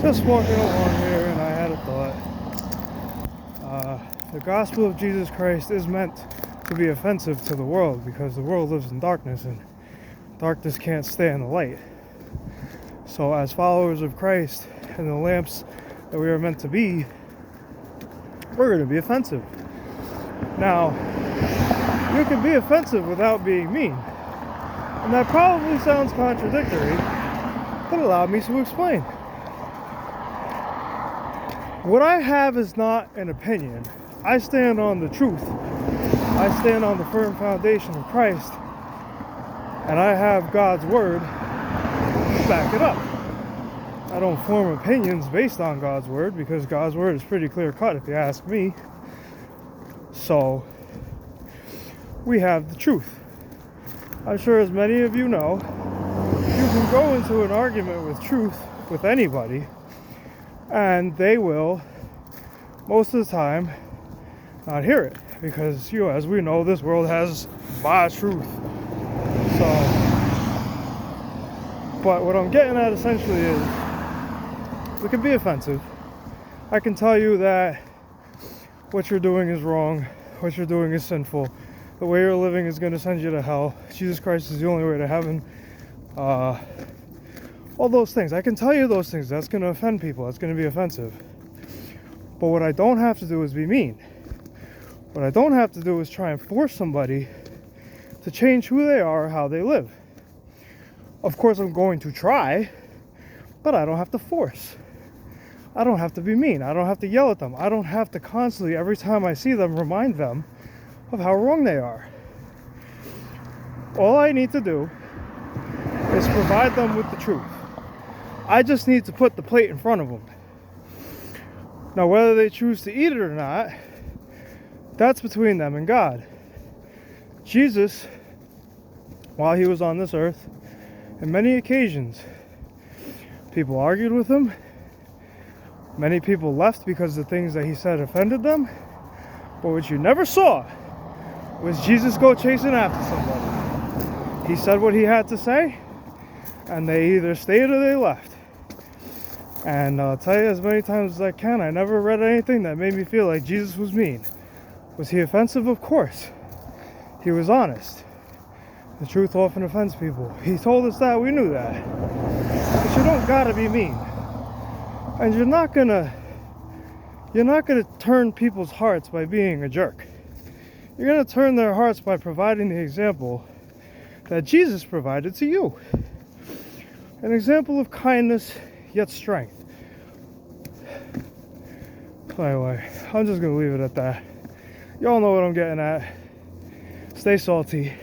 Just walking along here and I had a thought. The gospel of Jesus Christ is meant to be offensive to the world because the world lives in darkness and darkness can't stand the light. So as followers of Christ and the lamps that we are meant to be, we're going to be offensive. Now, you can be offensive without being mean. And that probably sounds contradictory, but allow me to explain. What I have is not an opinion. I stand on the truth. I stand on the firm foundation of Christ. And I have God's word to back it up. I don't form opinions based on God's word because God's word is pretty clear cut if you ask me. So, we have the truth. I'm sure as many of you know, you can go into an argument with truth with anybody and they will, most of the time, not hear it. Because, as we know, this world has my truth. So, but what I'm getting at essentially is, it can be offensive. I can tell you that what you're doing is wrong, what you're doing is sinful, the way you're living is going to send you to hell, Jesus Christ is the only way to heaven, all those things. I can tell you those things. That's going to offend people. That's going to be offensive. But what I don't have to do is be mean. What I don't have to do is try and force somebody to change who they are or how they live. Of course, I'm going to try, but I don't have to force. I don't have to be mean. I don't have to yell at them. I don't have to constantly, every time I see them, remind them of how wrong they are. All I need to do is provide them with the truth. I just need to put the plate in front of them. Now, whether they choose to eat it or not, that's between them and God. Jesus, while he was on this earth, on many occasions, people argued with him. Many people left because the things that he said offended them. But what you never saw was Jesus go chasing after somebody. He said what he had to say, and they either stayed or they left. And I'll tell you as many times as I can, I never read anything that made me feel like Jesus was mean. Was he offensive? Of course. He was honest. The truth often offends people. He told us that, we knew that. But you don't gotta be mean. And you're not gonna turn people's hearts by being a jerk. You're gonna turn their hearts by providing the example that Jesus provided to you. An example of kindness, yet strength. Anyway, I'm just gonna leave it at that. Y'all know what I'm getting at. Stay salty.